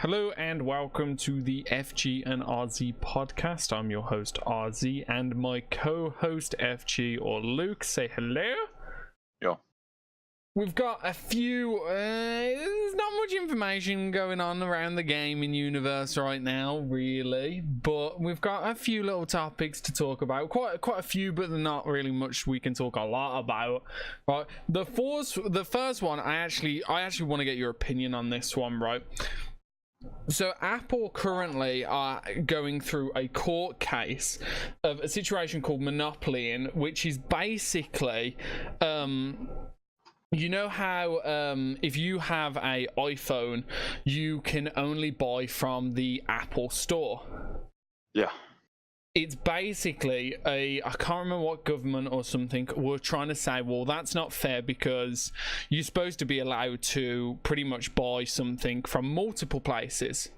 Hello and welcome to the FGandRZ podcast. I'm your host RZ and my co-host FG or Luke. Say hello. Yo. We've got a few, there's not much information going on around the gaming universe right now, really, but we've got a few little topics to talk about. Quite a few, but not really much we can talk a lot about. Right, the first one, I actually want to get your opinion on this one, right? So Apple currently are going through a court case of a situation called monopoly, which is basically, you know how if you have a iPhone, you can only buy from the Apple Store. Yeah. It's basically I can't remember what government or something were trying to say, well, that's not fair because you're supposed to be allowed to pretty much buy something from multiple places.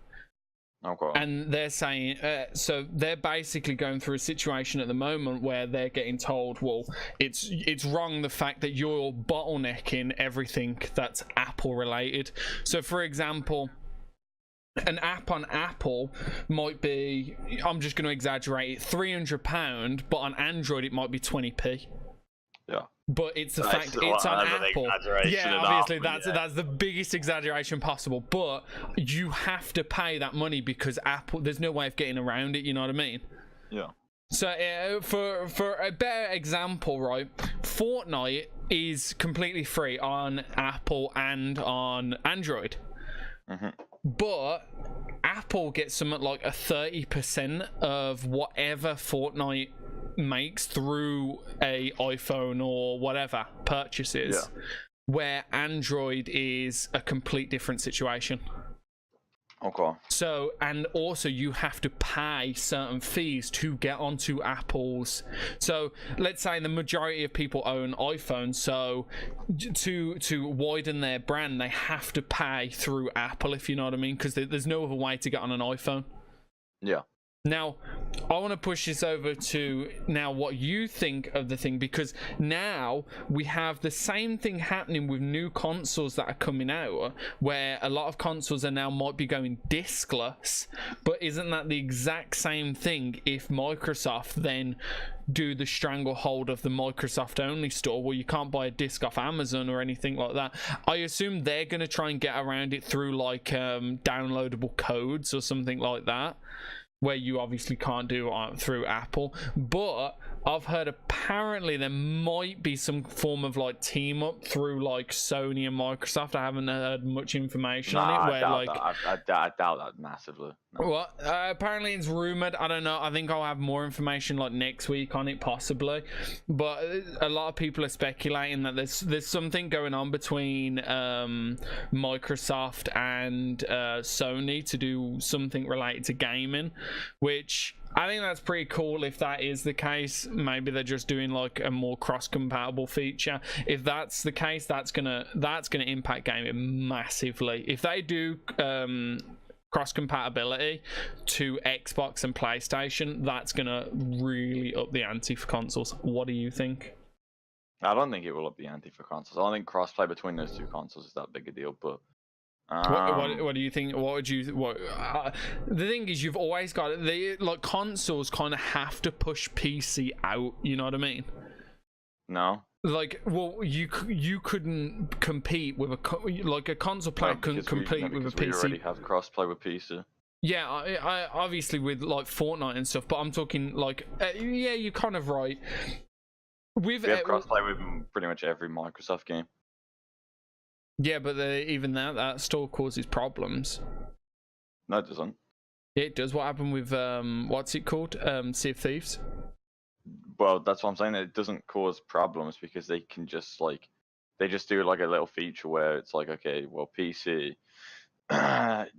Okay. And they're saying, so they're basically going through a situation at the moment where they're getting told, well, it's wrong the fact that you're bottlenecking everything that's Apple related. So for example, an app on Apple might be, I'm just going to exaggerate it, £300, but on Android it might be 20p. Yeah. But it's the fact it's on Apple. Yeah, obviously that's the biggest exaggeration possible. But you have to pay that money because Apple, there's no way of getting around it. You know what I mean? Yeah. So for a better example, right? Fortnite is completely free on Apple and on Android. Mm-hmm. But Apple gets something like a 30% of whatever Fortnite makes through a iPhone or whatever purchases, where Android is a complete different situation. Okay. So, and also you have to pay certain fees to get onto Apple's. So let's say the majority of people own iPhones, so to widen their brand they have to pay through Apple, if you know what I mean, because there's no other way to get on an iPhone. Yeah. Now, I want to push this over to now what you think of the thing, because now we have the same thing happening with new consoles that are coming out, where a lot of consoles are now might be going discless, but isn't that the exact same thing if Microsoft then do the stranglehold of the Microsoft only store where you can't buy a disc off Amazon or anything like that? I assume they're going to try and get around it through like downloadable codes or something like that, where you obviously can't do through Apple. But I've heard apparently there might be some form of like team up through like Sony and Microsoft. I haven't heard much information on it. I doubt that massively. No. Well, apparently it's rumored. I don't know. I think I'll have more information like next week on it, possibly. But a lot of people are speculating that there's something going on between Microsoft and Sony to do something related to gaming, which I think that's pretty cool. If that is the case, maybe they're just doing like a more cross-compatible feature. If that's the case, that's gonna impact gaming massively. If they do cross compatibility to Xbox and PlayStation, that's gonna really up the ante for consoles. What do you think? I don't think it will up the ante for consoles. I don't think crossplay between those two consoles is that big a deal. But what do you think? What would you? The thing is, you've always got like consoles kind of have to push PC out. You know what I mean? No. Like, well, you couldn't compete with a console player couldn't compete with a PC. We already have crossplay with PC. Yeah, I obviously with like Fortnite and stuff, but I'm talking like yeah, you're kind of right. We have crossplay with pretty much every Microsoft game. Yeah, but even that still causes problems. No, it doesn't. Yeah, it does. What happened with what's it called? Sea of Thieves. Well, that's what I'm saying. It doesn't cause problems because they can just they just do like a little feature where it's like, okay, well, PC,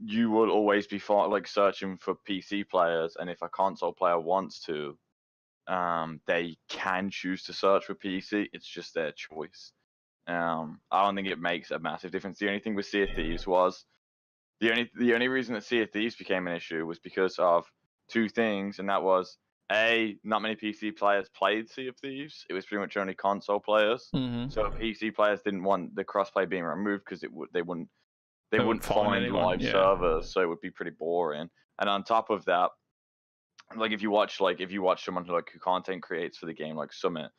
you will always be searching for PC players, and if a console player wants to, they can choose to search for PC. It's just their choice. I don't think it makes a massive difference. The only thing with Sea of Thieves was the only reason that Sea of Thieves became an issue was because of two things, and that was not many PC players played Sea of Thieves. It was pretty much only console players. Mm-hmm. So PC players didn't want the crossplay being removed because they wouldn't they wouldn't find anyone, live servers, so it would be pretty boring. And on top of that, like if you watch someone who content creates for the game, like Summit,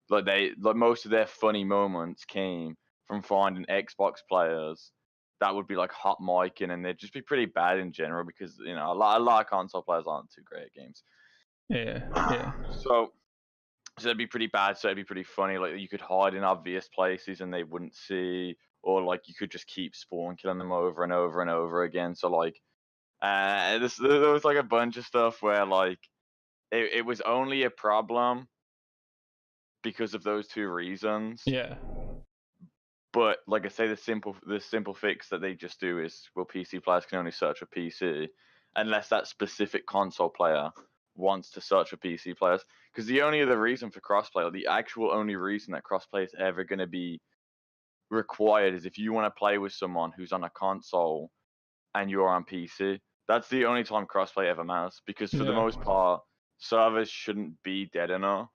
like most of their funny moments came from finding Xbox players that would be like hot micing, and they'd just be pretty bad in general because a lot of console players aren't too great at games. Yeah. So it'd be pretty bad. So it'd be pretty funny. Like you could hide in obvious places and they wouldn't see, or like you could just keep spawn killing them over and over and over again. So like, there was like a bunch of stuff where like it was only a problem because of those two reasons. Yeah. But like I say, the simple fix that they just do is, well, PC players can only search for PC unless that specific console player wants to search for PC players. Because the only other reason for crossplay, or the actual only reason that crossplay is ever going to be required, is if you want to play with someone who's on a console and you're on PC. That's the only time crossplay ever matters. Because for the most part, servers shouldn't be dead enough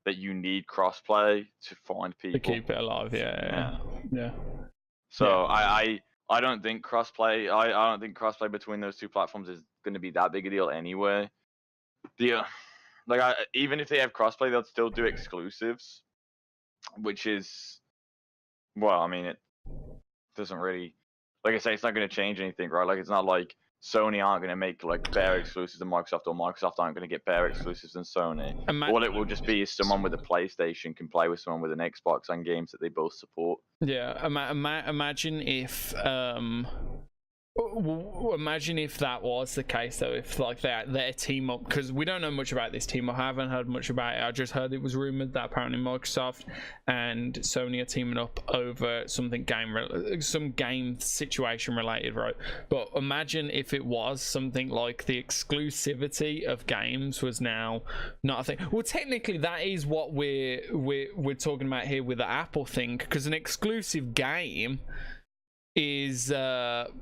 that you need crossplay to find people to keep it alive. Yeah. So I don't think crossplay. I don't think crossplay between those two platforms is going to be that big a deal anyway. Even if they have crossplay, they'll still do exclusives, which is, well, I mean, it doesn't really, like I say, it's not going to change anything, right? Like it's not like Sony aren't going to make like better exclusives than Microsoft, or Microsoft aren't going to get better exclusives than Sony. All it will just be is someone with a PlayStation can play with someone with an Xbox on games that they both support. Yeah, imagine if imagine if that was the case though, if like their team up, because we don't know much about this team. I haven't heard much about it. I just heard it was rumored that apparently Microsoft and Sony are teaming up over something some game situation related, right? But imagine if it was something like the exclusivity of games was now not a thing. Well, technically that is what we're talking about here with the Apple thing, because an exclusive game is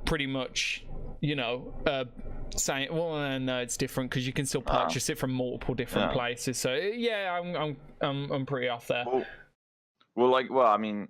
pretty much, saying, well, no, it's different because you can still purchase it from multiple different places. So yeah, I'm pretty off there. I mean,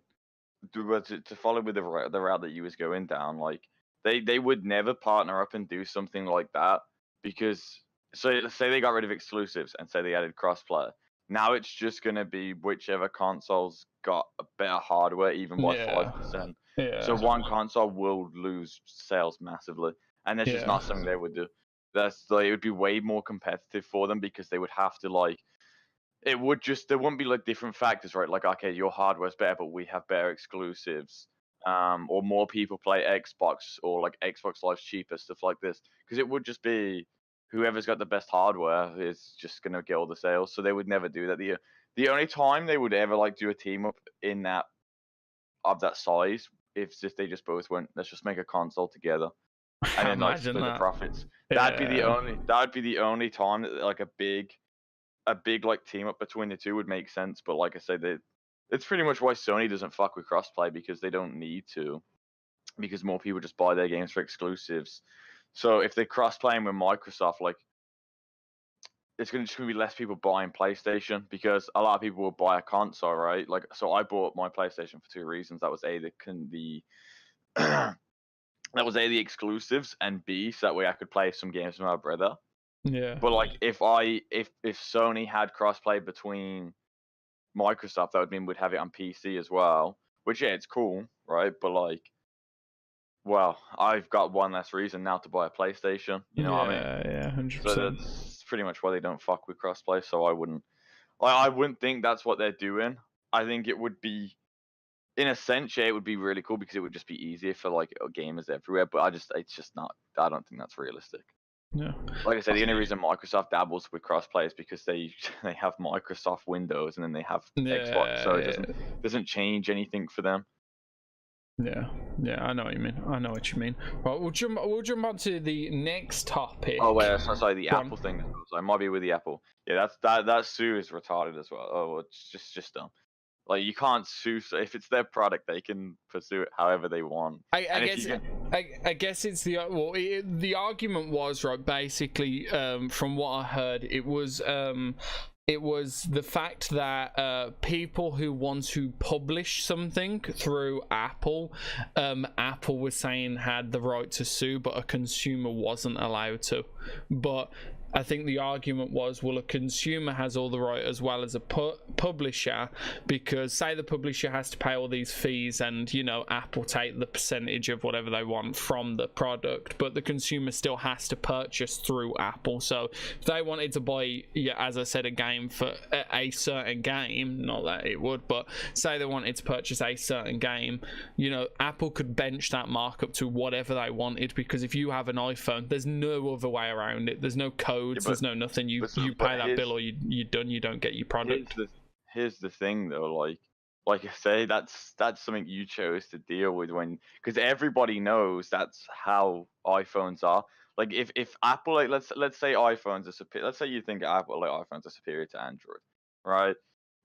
to follow with the route that you was going down, like they would never partner up and do something like that, because let's say they got rid of exclusives and say they added crossplay. Now it's just gonna be whichever console's got a better hardware, even by 5%. Yeah. So one console will lose sales massively, and that's just not something they would do. That's like, it would be way more competitive for them, because they would have to there wouldn't be like different factors, right? Like, okay, your hardware's better, but we have better exclusives, or more people play Xbox, or like Xbox Live's cheaper, stuff like this. Because it would just be whoever's got the best hardware is just gonna get all the sales. So they would never do that. The only time they would ever do a team up in that of that size, if they just both went, let's just make a console together and then split the profits. That'd be the only time that a big team up between the two would make sense. But like I said, it's pretty much why Sony doesn't fuck with crossplay, because they don't need to, because more people just buy their games for exclusives. So if they're cross-playing with Microsoft, it's just gonna be less people buying PlayStation, because a lot of people will buy a console, right? So I bought my PlayStation for two reasons. That was the exclusives, and B, so that way I could play some games with my brother. Yeah. But if Sony had crossplay between Microsoft, that would mean we'd have it on PC as well. Which it's cool, right? But well, I've got one less reason now to buy a PlayStation. You know what I mean? Yeah, 100%. So that's pretty much why they don't fuck with crossplay. So I wouldn't think that's what they're doing. I think it would be, in a sense, it would be really cool, because it would just be easier for gamers everywhere. But it's just not. I don't think that's realistic. No. Like I said, the only reason Microsoft dabbles with crossplay is because they have Microsoft Windows and then they have Xbox, so it doesn't change anything for them. Yeah, I know what you mean. Right, we'll jump on to the next topic. Oh wait, sorry, the Apple thing. So I might be with the Apple. Yeah, that sue is retarded as well. Oh, it's just dumb. You can't sue, so if it's their product, they can pursue it however they want. I guess it's the argument was, right, basically, from what I heard, it was it was the fact that people who want to publish something through Apple, Apple was saying had the right to sue, but a consumer wasn't allowed to. But I think the argument was, well, a consumer has all the right as well as a publisher, because say the publisher has to pay all these fees and, you know, Apple take the percentage of whatever they want from the product, but the consumer still has to purchase through Apple. So if they wanted to buy, yeah, as I said, a game for a certain game, not that it would, but say they wanted to purchase a certain game, you know, Apple could bench that markup to whatever they wanted, because if you have an iPhone, there's no other way around it. There's no code. There's no nothing. You pay that bill, or you're done. You don't get your product. Here's the thing, though. Like I say, that's something you chose to deal with because everybody knows that's how iPhones are. Like if Apple, like, let's say iPhones are superior. Let's say you think Apple iPhones are superior to Android, right?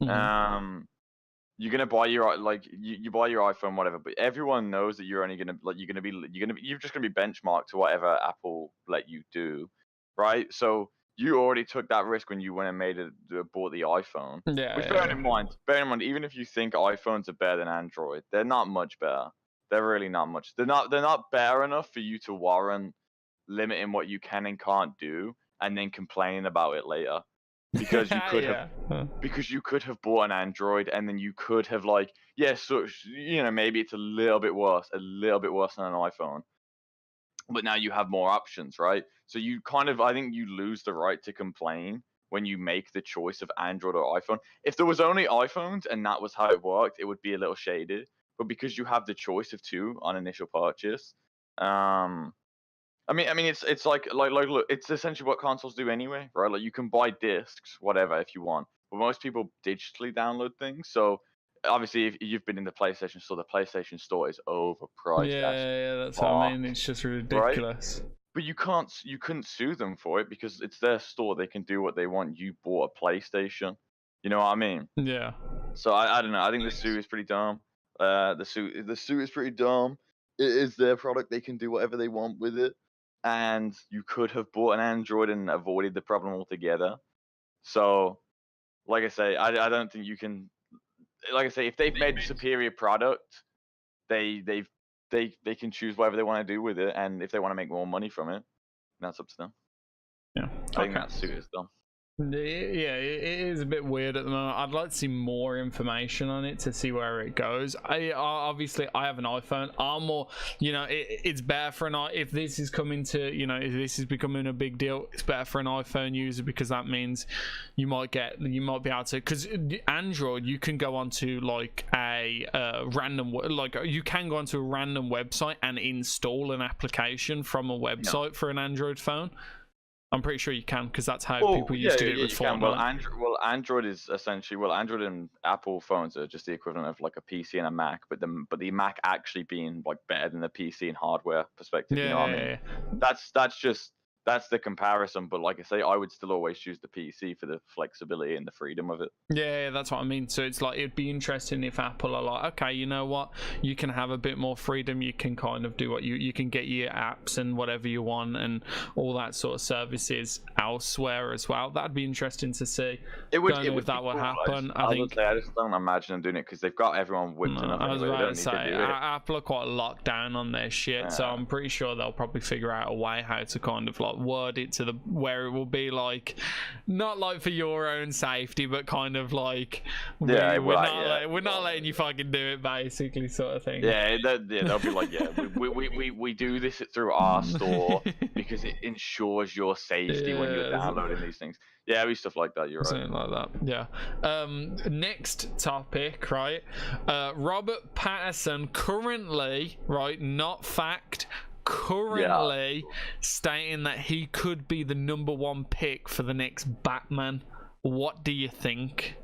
Mm-hmm. You're gonna buy your you buy your iPhone, whatever, but everyone knows that you're only gonna you're just gonna be benchmarked to whatever Apple let you do, right? So you already took that risk when you went and bought the iPhone. Yeah. Which bearing in mind, even if you think iPhones are better than Android, they're not much better. They're really not much. They're not better enough for you to warrant limiting what you can and can't do, and then complaining about it later. Because you could because you could have bought an Android, and then you could have so you know, maybe it's a little bit worse than an iPhone, but now you have more options, right? So you I think you lose the right to complain when you make the choice of Android or iPhone. If there was only iPhones and that was how it worked, it would be a little shaded. But because you have the choice of two on initial purchase, I mean, it's like look, it's essentially what consoles do anyway, right? Like you can buy discs, whatever, if you want, but most people digitally download things. So obviously, if you've been in the PlayStation Store is overpriced. Yeah, that's what I mean. It's just ridiculous. Right? But you couldn't sue them for it because it's their store. They can do what they want. You bought a PlayStation. You know what I mean? Yeah. So I don't know. I think the suit is pretty dumb. The suit is pretty dumb. It is their product. They can do whatever they want with it. And you could have bought an Android and avoided the problem altogether. So, like I say, I don't think you can. Like I say, if they've made a superior product, they can choose whatever they want to do with it, and if they want to make more money from it, that's up to them. Yeah, I think that suit is dumb. Yeah, it is a bit weird at the moment. I'd like to see more information on it to see where it goes. Obviously I have an iPhone. I'm more, you know, it's better for if this is coming to, you know, if this is becoming a big deal, it's better for an iPhone user, because that means you might be able to, because Android, you can go onto like a random, like you can go onto a random website and install an application from a website for an Android phone. I'm pretty sure you can, because that's how people used to do it with Fortnite. Android is essentially Android and Apple phones are just the equivalent of like a PC and a Mac, but the Mac actually being like better than the PC in hardware perspective. You know what I mean? That's the comparison. But like I say, I would still always choose the PC for the flexibility and the freedom of it. Yeah, that's what I mean. So it's like, it'd be interesting if Apple are like, okay, you know what, you can have a bit more freedom. You can kind of do what you can get your apps and whatever you want and all that sort of services elsewhere as well. That'd be interesting to see. It would. If that would happen. I think. I just don't imagine them doing it because they've got everyone whipped enough. I was about to say, Apple are quite locked down on their shit, so I'm pretty sure they'll probably figure out a way how to kind of like word it to where it will be like, not like for your own safety, but kind of like, we're not letting you fucking do it, basically, sort of thing. They'll be like, we do this through our store because it ensures your safety when you're downloading these things. Yeah, it'll be stuff like that. You're right. Something like that. Yeah. Next topic, right? Robert Pattinson currently, right? Not fact. Currently stating that he could be the #1 pick for the next Batman. What do you think?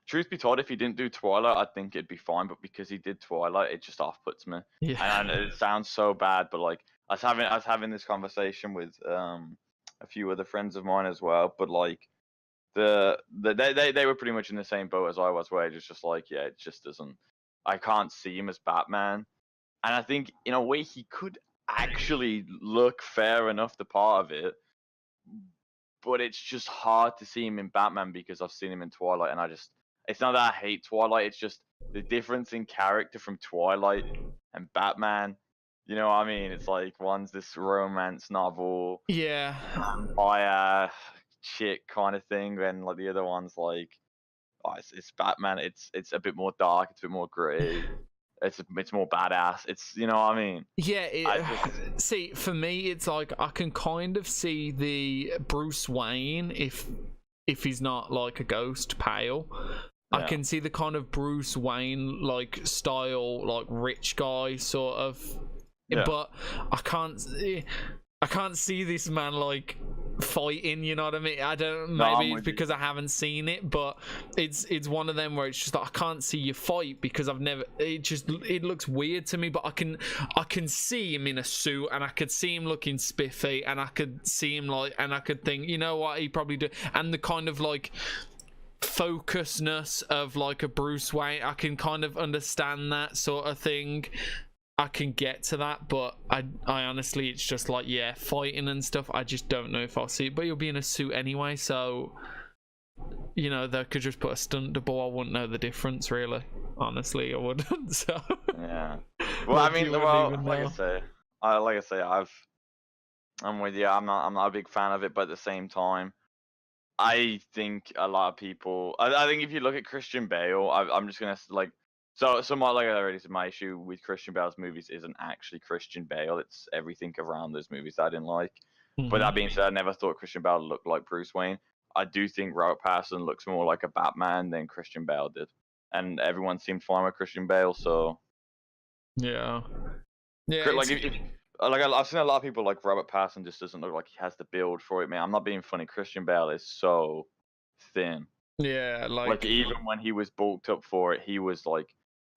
Truth be told, if he didn't do Twilight, I think it'd be fine. But because he did Twilight, it just off-puts me. Yeah. And it sounds so bad, but like I was having this conversation with a few other friends of mine as well. But like they were pretty much in the same boat as I was, where it's just like, yeah, it just doesn't. I can't see him as Batman. And I think, in a way, he could actually look fair enough the part of it. but it's just hard to see him in Batman because I've seen him in Twilight, and it's not that I hate Twilight, it's just the difference in character from Twilight and Batman. You know what I mean? It's like one's this romance novel, Yeah. vampire shit kind of thing, and like the other one's like, oh, it's Batman. It's a bit more dark. It's a bit more gritty. It's more badass. It's, you know what I mean? Yeah, see, for me, it's like I can kind of see the Bruce Wayne if he's not like a ghost pale. I can see the kind of Bruce Wayne like style, like rich guy sort of. Yeah. But I can't see this man like fighting, you know what I mean? I don't, maybe it's because I haven't seen it, but it's one of them where it's just like, I can't see you fight because it looks weird to me. But I can see him in a suit, and I could see him looking spiffy, and I could see him like, and I could think, you know what, he probably do. And the kind of like focusedness of like a Bruce Wayne, I can kind of understand that sort of thing. I can get to that, but I honestly, it's just like, yeah, fighting and stuff, I just don't know if I'll see it. But you'll be in a suit anyway, so, you know, they could just put a stunt double. I wouldn't know the difference, really. Honestly, I wouldn't. So yeah. Well, I mean, like I say, I'm with you. I'm not a big fan of it, but at the same time, I think a lot of people. I think if you look at Christian Bale, I'm just gonna like. So my, like I already said, my issue with Christian Bale's movies isn't actually Christian Bale. It's everything around those movies I didn't like. Mm-hmm. But that being said, I never thought Christian Bale looked like Bruce Wayne. I do think Robert Pattinson looks more like a Batman than Christian Bale did. And everyone seemed fine with Christian Bale, so... Yeah. Like, I've seen a lot of people like Robert Pattinson just doesn't look like he has the build for it, man. I'm not being funny. Christian Bale is so thin. Yeah, like even when he was bulked up for it, he was like...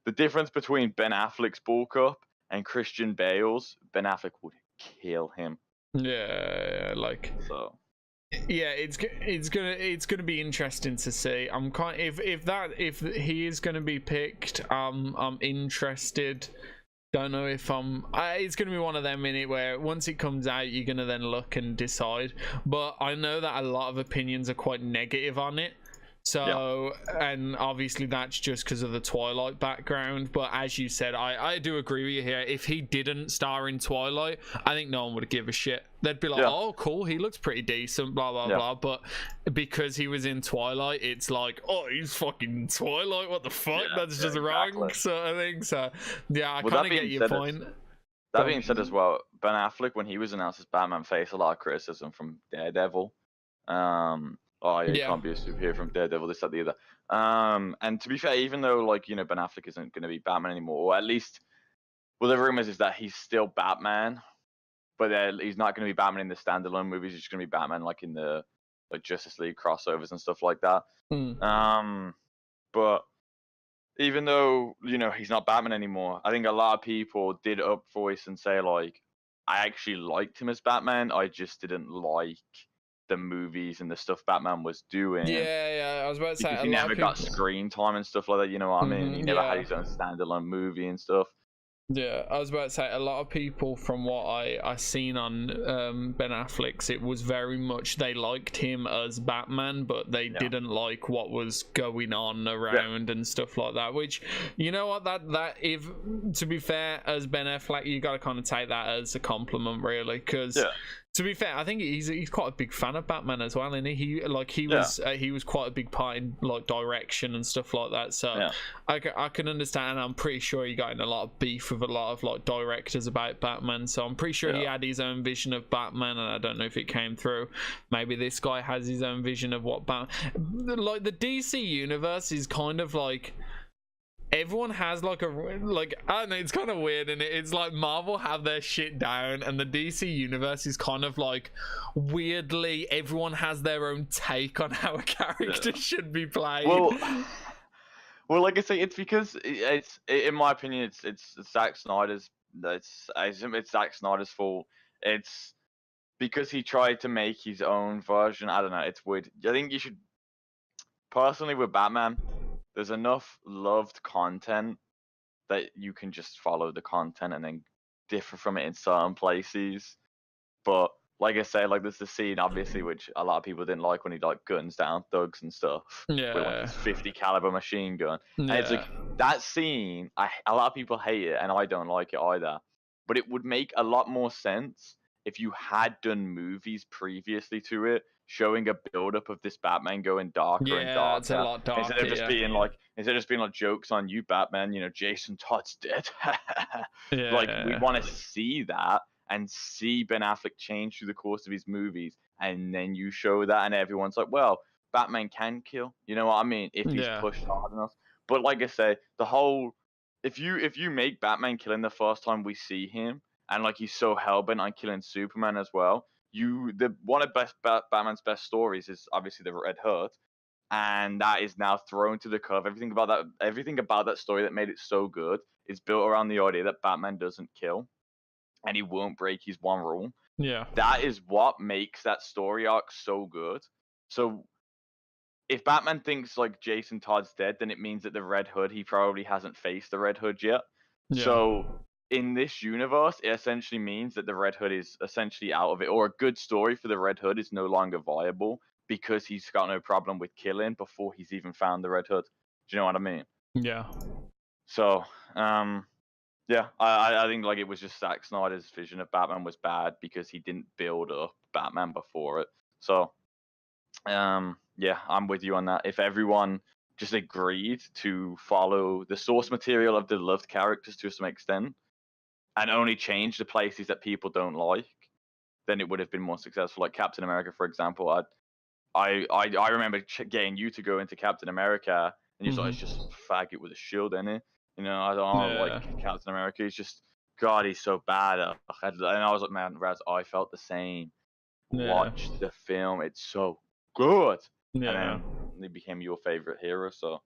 The difference between Ben Affleck's bulk up and Christian Bale's, Ben Affleck would kill him. Yeah, like so. Yeah, it's gonna be interesting to see. I'm kind if he is gonna be picked, I'm interested. Don't know if it's gonna be one of them in it where once it comes out, you're gonna then look and decide. But I know that a lot of opinions are quite negative on it. So, and obviously that's just because of the Twilight background. But as you said, I do agree with you here. If he didn't star in Twilight, I think no one would give a shit. They'd be like, oh, cool, he looks pretty decent, blah, blah, blah. But because he was in Twilight, it's like, oh, he's fucking Twilight, what the fuck? That's just wrong sort of thing. So, yeah, I kind of get your point. That being said as well, Ben Affleck, when he was announced as Batman, faced a lot of criticism from Daredevil. Oh yeah, you can't be a superhero from Daredevil, this, that, the other. And to be fair, even though like, you know, Ben Affleck isn't going to be Batman anymore, or at least, well, the rumors is that he's still Batman, but he's not going to be Batman in the standalone movies. He's just going to be Batman like in the like Justice League crossovers and stuff like that. But even though, you know, he's not Batman anymore, I think a lot of people did up voice and say like, I actually liked him as Batman. I just didn't like the movies and the stuff Batman was doing. Yeah, I was about to say, he never got screen time and stuff like that, you know what I mean? He never had his own standalone movie and stuff. Yeah, I was about to say, a lot of people, from what I seen on Ben Affleck's, it was very much they liked him as Batman, but they didn't like what was going on around and stuff like that. Which, you know what, that if to be fair, as Ben Affleck, you got to kind of take that as a compliment, really, because. To be fair, I think he's quite a big fan of Batman as well, and he was quite a big part in like direction and stuff like that. So I can understand, and I'm pretty sure he got in a lot of beef with a lot of like directors about Batman. So I'm pretty sure he had his own vision of Batman, and I don't know if it came through. Maybe this guy has his own vision of what Batman. Like the DC universe is kind of like. Everyone has like I don't know, it's kind of weird, and it's like Marvel have their shit down, and the DC universe is kind of like weirdly everyone has their own take on how a character should be played. Well, like I say, it's because it's in my opinion, it's Zack Snyder's. It's Zack Snyder's fault. It's because he tried to make his own version. I don't know. It's weird. I think you should personally with Batman. There's enough loved content that you can just follow the content and then differ from it in certain places. But like I say, like there's the scene obviously which a lot of people didn't like when he like guns down thugs and stuff with like his 50 caliber machine gun, and it's like that scene. A lot of people hate it, and I don't like it either. But it would make a lot more sense if you had done movies previously to it, showing a build up of this Batman going darker and darker. It's a lot darker. Instead of just being like jokes on you, Batman. You know, Jason Todd's dead. Like we want to see that and see Ben Affleck change through the course of his movies, and then you show that, and everyone's like, well, Batman can kill. You know what I mean? If he's pushed hard enough. But like I say, the whole if you make Batman killing the first time we see him, and like he's so hellbent on killing Superman as well, one of Batman's best stories is obviously the Red Hood, and that is now thrown to the curve. Everything about that story that made it so good is built around the idea that Batman doesn't kill, and he won't break his one rule. Yeah, that is what makes that story arc so good. So if Batman thinks like Jason Todd's dead, then it means that the Red Hood, he probably hasn't faced the Red Hood yet. Yeah. So in this universe, it essentially means that the Red Hood is essentially out of it, or a good story for the Red Hood is no longer viable because he's got no problem with killing before he's even found the Red Hood. Do you know what I mean? Yeah. So, yeah, I think like it was just Zack Snyder's vision of Batman was bad because he didn't build up Batman before it. So, yeah, I'm with you on that. If everyone just agreed to follow the source material of the loved characters to some extent and only change the places that people don't like, then it would have been more successful. Like Captain America, for example, I remember getting you to go into Captain America, and you're like, it's just a faggot with a shield in it. You know, I don't like Captain America. He's just, God, he's so bad. And I was like, man, Raz, I felt the same. Watch the film. It's so good. And then he became your favorite hero. So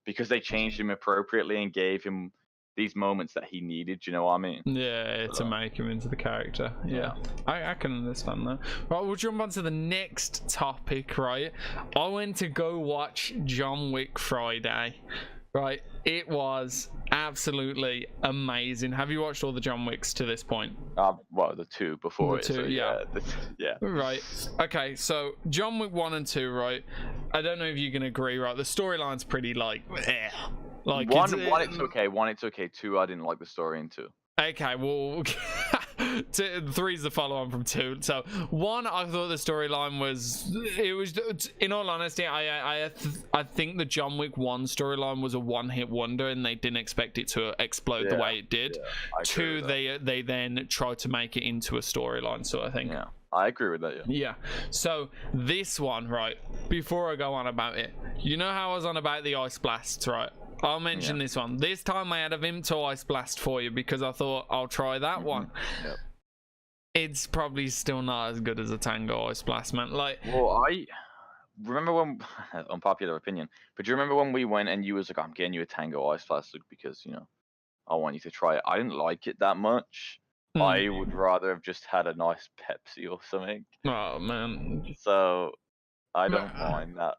because they changed him appropriately and gave him these moments that he needed, you know what I mean? Yeah, to make him into the character. Yeah. I can understand that. Right, we'll jump on to the next topic, right? I went to go watch Jon Wick Friday. Right, it was absolutely amazing. Have you watched all the Jon Wicks to this point? Well, the two before it. So yeah. Right. Okay, so Jon Wick 1 and 2, right? I don't know if you can agree, right? The storyline's pretty like, like one it's okay. One it's okay. Two, I didn't like the story in two. Okay, well, 3 is the follow-on from 2. So 1, I thought the storyline was, in all honesty, I think the Jon Wick 1 storyline was a one-hit wonder, and they didn't expect it to explode the way it did. 2, they then tried to make it into a storyline sort of thing. Yeah, I agree with that. Yeah. So this one, right? Before I go on about it, you know how I was on about the ice blasts, right? I'll mention this one. This time I had a Vimto Ice Blast for you because I thought I'll try that one. Yep. It's probably still not as good as a Tango Ice Blast, man. Like, well, I remember when, unpopular opinion, but do you remember when we went and you was like, I'm getting you a Tango Ice Blast because, you know, I want you to try it. I didn't like it that much. I would rather have just had a nice Pepsi or something. Oh, man. So I don't mind that.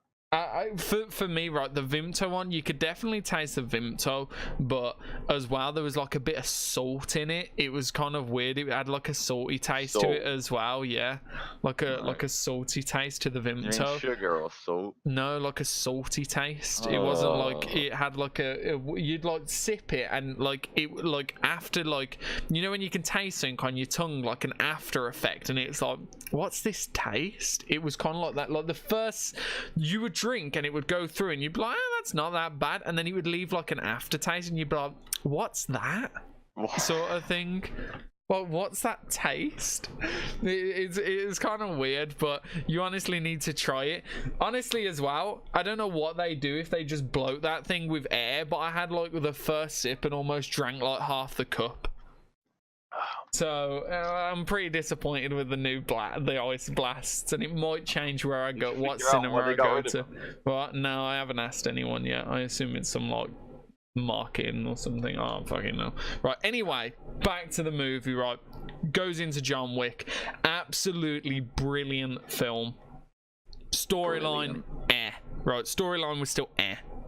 For me, right, the Vimto one, you could definitely taste the Vimto, but as well, there was like a bit of salt in it. It was kind of weird. It had like a salty taste to it as well. Yeah, like a salty taste to the Vimto. You mean sugar or salt? No, like a salty taste. It wasn't like, it had like you'd like sip it and like it like after, like, you know when you can taste something on your tongue, like an after effect, and it's like, what's this taste? It was kind of like that. Like the first you would drink and it would go through and you'd be like, that's not that bad, and then he would leave like an aftertaste and you'd be like, what's that? Sort of thing. Well, what's that taste? It's kind of weird, but you honestly need to try it. Honestly as well, I don't know what they do if they just bloat that thing with air, but I had like the first sip and almost drank like half the cup. So I'm pretty disappointed with the ice blasts, and it might change where I go, what cinema I go to. But no, I haven't asked anyone yet. I assume it's some like marketing or something. I don't fucking know. Right, anyway, back to the movie. Right, goes into Jon Wick. Absolutely brilliant film. Storyline, right, storyline was still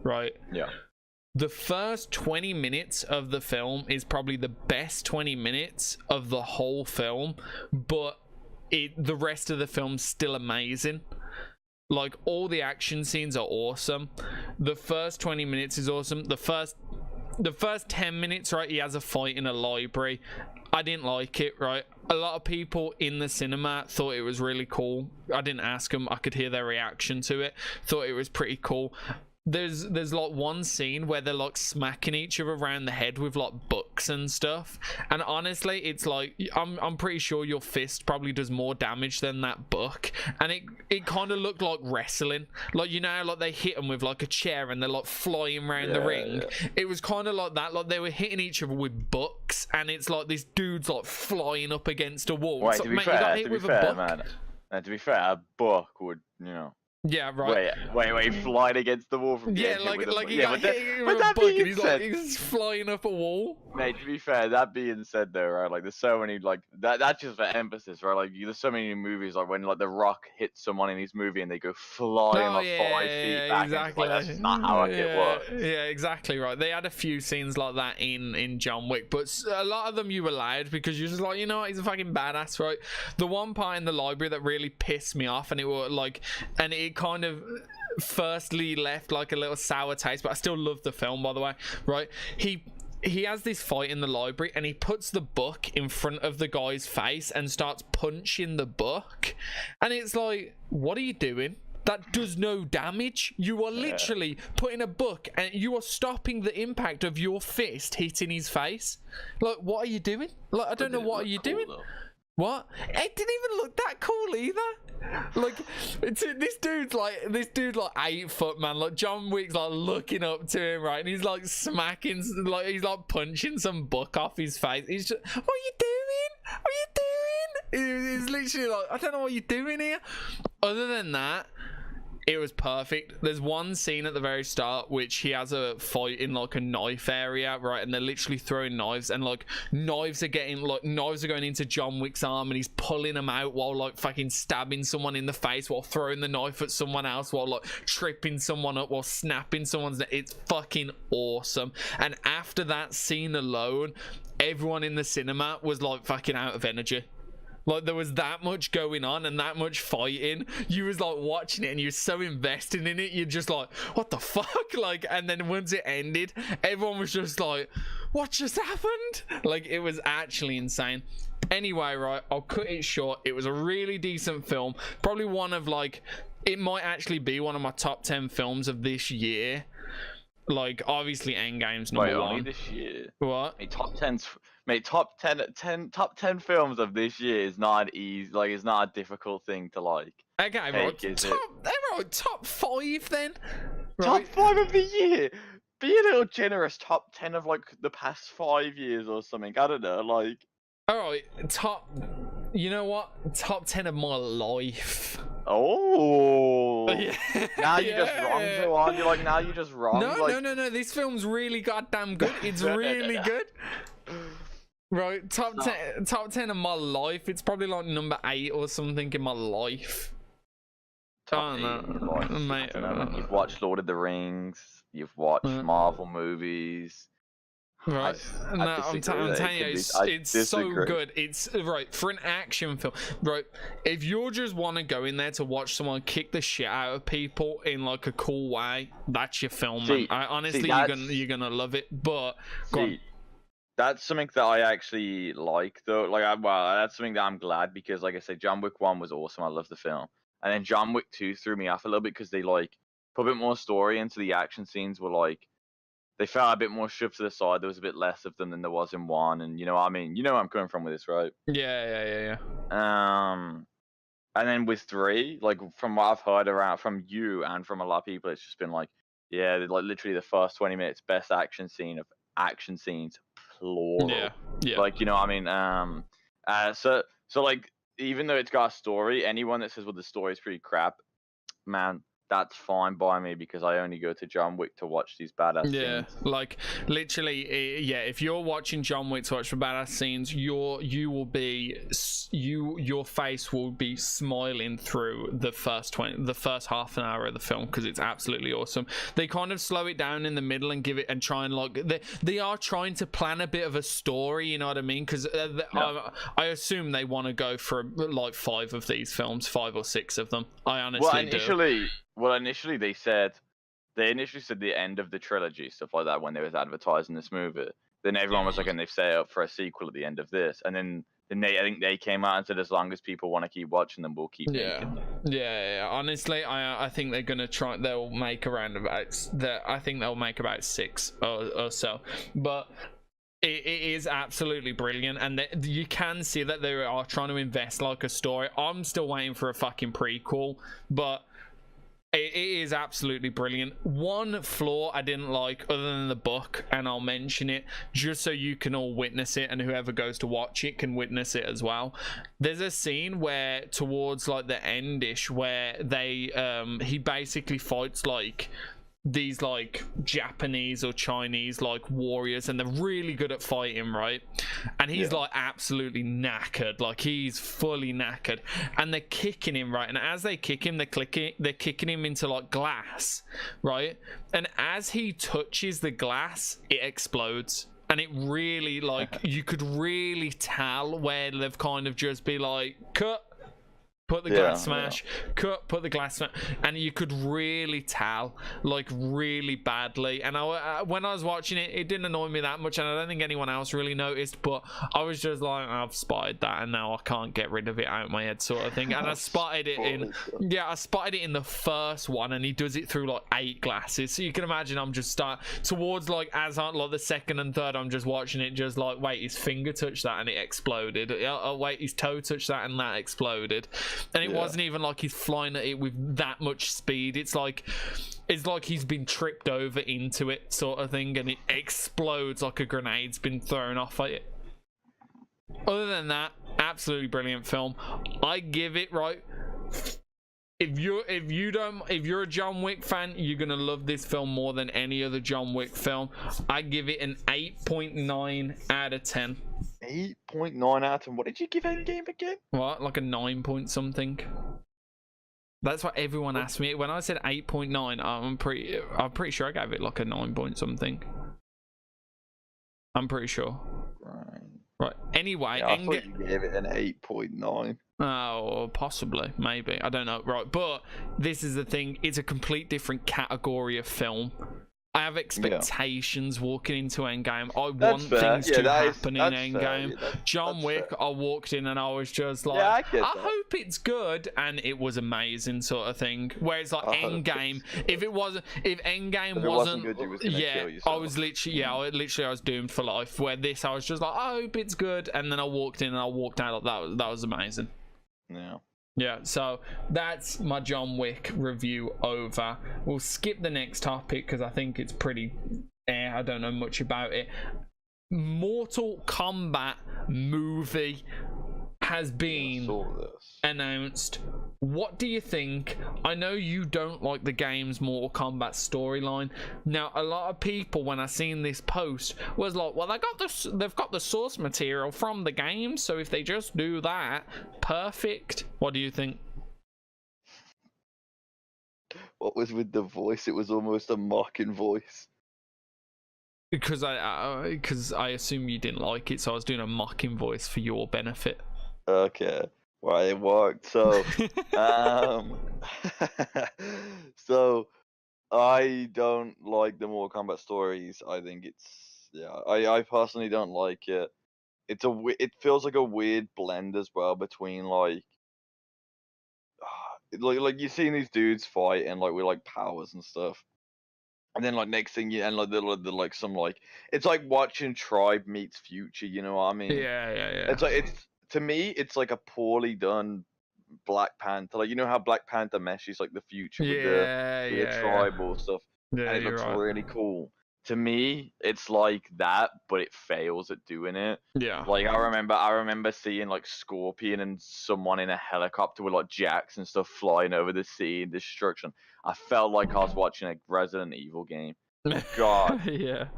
right. Yeah. The first 20 minutes of the film is probably the best 20 minutes of the whole film, but the rest of the film's still amazing. Like, all the action scenes are awesome. The first 20 minutes is awesome. The first 10 minutes, right, he has a fight in a library. I didn't like it, right? A lot of people in the cinema thought it was really cool. I didn't ask them. I could hear their reaction to it. Thought it was pretty cool. There's like one scene where they're like smacking each other around the head with like books and stuff, and honestly it's like I'm pretty sure your fist probably does more damage than that book, and it kind of looked like wrestling, like, you know how, like, they hit them with like a chair and they're like flying around the ring. It was kind of like that, like they were hitting each other with books, and it's like this dude's like flying up against a wall. Wait, so, to be mate, fair, man, to be fair, a book would, you know. Yeah, right. Wait, flying against the wall from the edge. He got hit with a book and he's flying up a wall. Mate, to be fair, that being said though, right, like, there's so many, like, that's just for emphasis, right? Like, there's so many movies, like, when, like, The Rock hits someone in his movie and they go flying 5 feet back. Exactly. Like, that's just not how it works. Yeah, exactly right. They had a few scenes like that in Jon Wick, but a lot of them you allowed because you're just like, you know what, he's a fucking badass, right? The one part in the library that really pissed me off, and it was like, and it kind of firstly left like a little sour taste, but I still love the film, by the way, right? He has this fight in the library and he puts the book in front of the guy's face and starts punching the book, and it's like, what are you doing? That does no damage. You are literally putting a book and you are stopping the impact of your fist hitting his face. Like, what are you doing? Like, I don't know, what are you doing? What? It didn't even look that cool either. Like, this dude's like 8 foot, man. Like, Jon Wick's like looking up to him, right? And he's like smacking, like, he's like punching some book off his face. He's just, what are you doing? What are you doing? He's literally like, I don't know what you're doing here. Other than that, it was perfect. There's one scene at the very start which he has a fight in like a knife area, right? And they're literally throwing knives, and like knives are going into Jon Wick's arm, and he's pulling them out while like fucking stabbing someone in the face, while throwing the knife at someone else, while like tripping someone up, while snapping someone's neck. It's fucking awesome. And after that scene alone, everyone in the cinema was like fucking out of energy. Like, there was that much going on and that much fighting. You was like watching it and you're so invested in it. You're just like, what the fuck? Like, and then once it ended, everyone was just like, what just happened? Like, it was actually insane. Anyway, right, I'll cut it short. It was a really decent film. Probably one of, like, it might actually be one of my top 10 films of this year. Like, obviously Endgame's number one. Only this year? What? Top 10 films of this year is not easy. Like, it's not a difficult thing to like. Okay, bro. Top 5 then. Right? Top 5 of the year. Be a little generous. Top 10 of like the past 5 years or something. I don't know. Like. All right, you know what? Top 10 of my life. Oh. Yeah. Now you just wrong, so on. You're like, now you just wrong. No. This film's really goddamn good. It's really good. Right, top 10 of my life. It's probably like number 8 or something in my life. Top 8 in your life. Mate, you've watched Lord of the Rings. You've watched Marvel movies. Right, I'm telling you, it's so good. It's right for an action film. Right, if you just want to go in there to watch someone kick the shit out of people in like a cool way, that's your film. Honestly, you're gonna love it. But that's something that I actually like, though. Like, that's something that I'm glad, because, like I said, Jon Wick 1 was awesome. I love the film, and then Jon Wick 2 threw me off a little bit because they like put a bit more story into the action scenes. Were like, they felt a bit more shoved to the side. There was a bit less of them than there was in 1, and you know what I mean. You know where I'm coming from with this, right? Yeah. And then with 3, like, from what I've heard around from you and from a lot of people, it's just been like, yeah, like literally the first 20 minutes, best action scene of action scenes, plural. Yeah. Like, you know what I mean? So like, even though it's got a story, anyone that says, well, the story's pretty crap, man, that's fine by me because I only go to John Wick to watch these badass Yeah, scenes. like literally, yeah. If you're watching John Wick to watch for badass scenes, your face will be smiling through the first half an hour of the film because it's absolutely awesome. They kind of slow it down in the middle and give it and try and like they are trying to plan a bit of a story. You know what I mean? Because I assume they want to go for like 5 of these films, 5 or 6 of them. I honestly do. Initially they initially said the end of the trilogy, stuff like that, when they was advertising this movie. Then everyone was like, and they've set it up for a sequel at the end of this. And then I think they came out and said, as long as people want to keep watching them, we'll keep making them. Yeah. Honestly, I think they're gonna try. They'll make around about. I think they'll make about 6 or so. But it is absolutely brilliant, and you can see that they are trying to invest like a story. I'm still waiting for a fucking prequel, but it is absolutely brilliant. One flaw I didn't like, other than the book, and I'll mention it just so you can all witness it, and whoever goes to watch it can witness it as well. There's a scene where towards like the endish where he basically fights like these like Japanese or Chinese like warriors, and they're really good at fighting, right? And he's like absolutely knackered, like he's fully knackered, and they're kicking him, right? And as they kick him, they're kicking him into like glass, right? And as he touches the glass, it explodes. And it really, like, you could really tell where they've kind of just be like, cut, put the glass smash, cut, put the glass smash, and you could really tell, like, really badly. And when I was watching it, it didn't annoy me that much, and I don't think anyone else really noticed, but I was just like, I've spotted that, and now I can't get rid of it out of my head, sort of thing. And I spotted it in the first one, and he does it through like 8 glasses. So you can imagine I'm just towards like as on like the second and third, I'm just watching it, just like, wait, his finger touched that and it exploded. Oh wait, his toe touched that and that exploded. And it wasn't even like he's flying at it with that much speed. It's like he's been tripped over into it, sort of thing, and it explodes like a grenade's been thrown off at it. Other than that, absolutely brilliant film. I give it, right, if you're a John Wick fan, you're gonna love this film more than any other John Wick film. I give it an 8.9 out of 10. 8.9 out of 10. What did you give Endgame again? What, like a 9 point something? That's what everyone asked me when I said 8.9. I'm pretty sure I gave it like a 9 point something. I'm pretty sure. Right. Anyway, I thought you gave it an 8.9. Oh, possibly, maybe, I don't know. Right, but this is the thing, it's a complete different category of film. I have expectations walking into Endgame. I want things to happen in Endgame. John Wick, I walked in and I was just like, I hope it's good, and it was amazing, sort of thing. Whereas like Endgame, if Endgame wasn't good, you was gonna kill yourself. I was literally, I was doomed for life. Where this, I was just like, I hope it's good, and then I walked in and I walked out. That was amazing. Yeah, so that's my John Wick review over. We'll skip the next topic because I think it's pretty I don't know much about it. Mortal Kombat movie has been announced. What do you think? I know you don't like the game's Mortal Kombat storyline. Now, a lot of people, when I seen this post, was like, well, they've got the source material from the game, so if they just do that, perfect. What do you think? What was with the voice? It was almost a mocking voice. Because I assume you didn't like it, so I was doing a mocking voice for your benefit. Okay, well, it worked. So, so I don't like the Mortal Kombat stories. I think I personally don't like it. It feels like a weird blend as well between like you seen these dudes fight and like with like powers and stuff, and then like next thing and like the like some like it's like watching Tribe meets Future. You know what I mean? Yeah. It's like to me, it's like a poorly done Black Panther. Like, you know how Black Panther meshes like the Future with the tribal stuff, and it looks really cool. to me, it's like that, but it fails at doing it. Yeah. Like I remember seeing like Scorpion and someone in a helicopter with like jacks and stuff flying over the sea and destruction. I felt like I was watching a Resident Evil game. God, Yeah.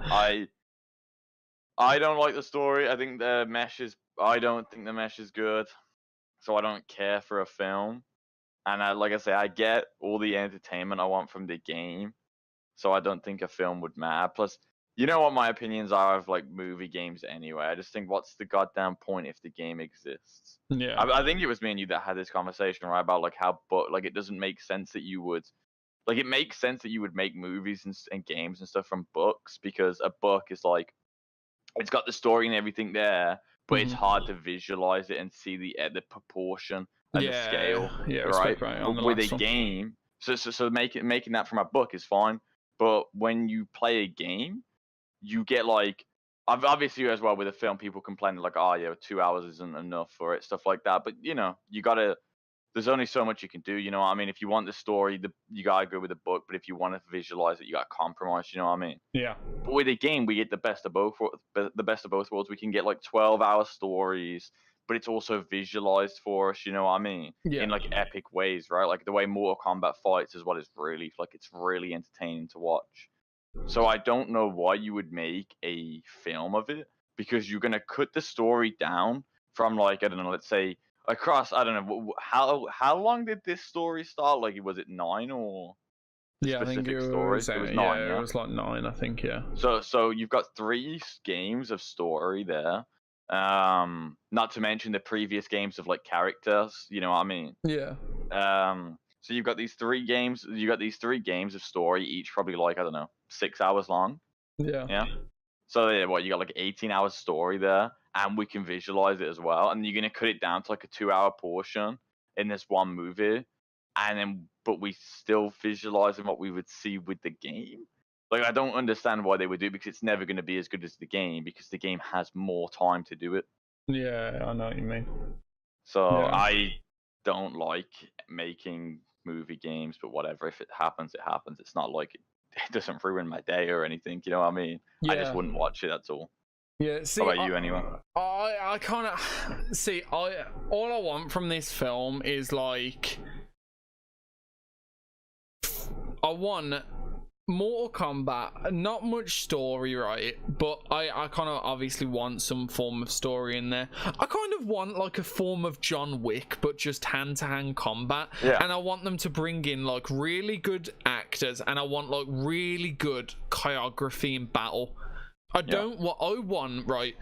I don't like the story. I think the mesh is. I don't think the mesh is good, so I don't care for a film. And like I say, I get all the entertainment I want from the game, so I don't think a film would matter. Plus, you know what my opinions are of like movie games anyway. I just think, what's the goddamn point if the game exists? Yeah. I think it was me and you that had this conversation, right, about like how, but like it doesn't make sense that you would, like it makes sense that you would make movies and games and stuff from books, because a book is like, it's got the story and everything there, but it's hard to visualize it and see the proportion and the scale, Yeah, right? On the With last a one. game, so making that from a book is fine, but when you play a game, you get like, obviously as well with a film, people complain like, oh yeah, 2 hours isn't enough for it, stuff like that. But you know, you gotta. There's only so much you can do. You know what I mean? If you want the story, you gotta go with the book. But if you want to visualize it, you gotta compromise. You know what I mean? Yeah. But with a game, we get the best of both. The best of both worlds. We can get like 12-hour stories, but it's also visualized for us. You know what I mean? Yeah. In like epic ways, right? Like the way Mortal Kombat fights is what is really like. It's really entertaining to watch. So I don't know why you would make a film of it, because you're gonna cut the story down from like, I don't know, let's say across, I don't know, how long did this story start? Like, was it 9 or Yeah, I think specific it story? was, It was 9, yeah, it was like 9, I think, yeah. So you've got 3 games of story there. Not to mention the previous games of like characters. You know what I mean? Yeah. So you've got these 3 games. You got these 3 games of story, each probably like, I don't know, 6 hours long. Yeah. Yeah. So yeah, what, you got like 18 hours story there, and we can visualize it as well. And you're gonna cut it down to like a 2-hour portion in this one movie, and then but we still visualizing what we would see with the game. Like, I don't understand why they would do it, because it's never gonna be as good as the game, because the game has more time to do it. Yeah, I know what you mean. So Yeah. I don't like making movie games, but whatever. If it happens, it happens. It's not like it doesn't ruin my day or anything. You know what I mean? I just Yeah. wouldn't watch it. That's all. Yeah, see, How about you, anyway? I kind of see. All I want from this film is like, I want Mortal Kombat, not much story, right? But I kind of obviously want some form of story in there. I kind of want like a form of Jon Wick, but just hand-to-hand combat. Yeah. And I want them to bring in like really good actors, and I want like really good choreography in battle. I want, right?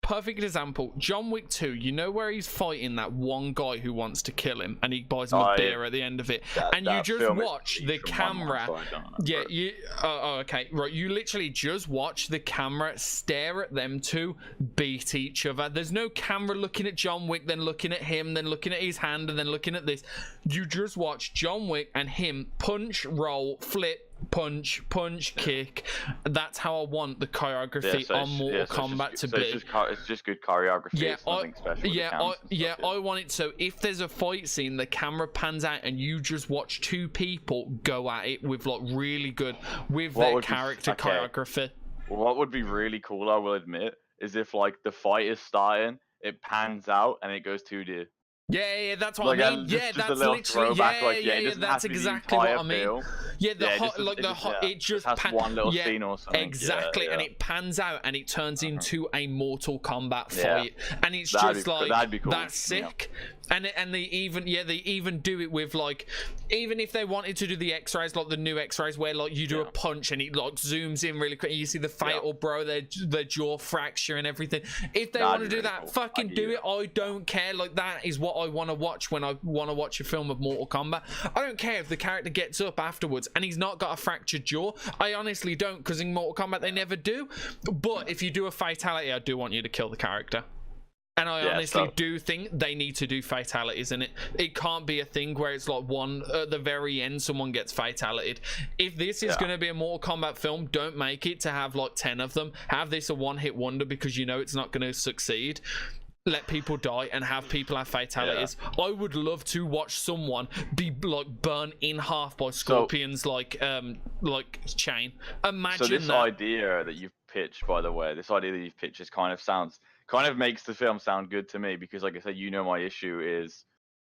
Perfect example, Jon Wick 2, you know, where he's fighting that one guy who wants to kill him, and he buys him a beer at the end of it, and you just watch the camera. Yeah, you okay, right, you literally just watch the camera stare at them two beat each other. There's no camera looking at Jon Wick, then looking at him, then looking at his hand, and then looking at this. You just watch Jon Wick and him punch, roll, flip, punch, kick. That's how I want the choreography on Mortal Kombat to be. It's just good choreography. Yeah, it's nothing special. I want it so if there's a fight scene, the camera pans out and you just watch 2 people go at it with like really good with their character choreography. What would be really cool, I will admit, is if like the fight is starting, it pans out and it goes 2D. Yeah, that's what I mean. Just That's literally that's exactly what I mean. Film. Yeah, it just has one little scene or something. Exactly, and it pans out and it turns into a Mortal Kombat fight, and it's just like that'd be cool. That's sick. And they even do it with like, even if they wanted to do the X-rays, like the new X-rays where like you do a punch and it like zooms in really quick and you see the fatal bro, their jaw fracture and everything. If they want to do that, fucking do it. I don't care. Like, that is what I want to watch when I want to watch a film of Mortal Kombat. I don't care if the character gets up afterwards and he's not got a fractured jaw. I honestly don't, because in Mortal Kombat they never do. But if you do a fatality, I do want you to kill the character. And I honestly do think they need to do fatalities in it. It can't be a thing where it's like one at the very end someone gets fatalited. If this is going to be a Mortal Kombat film, don't make it to have like 10 of them. Have this a one-hit wonder, because you know it's not going to succeed. let people die and have people have fatalities. I would love to watch someone be like burnt in half by scorpions, like chain. Imagine so this that. idea that you've pitched, by the way, this idea that you've pitched is kind of makes the film sound good to me, because like I said, my issue is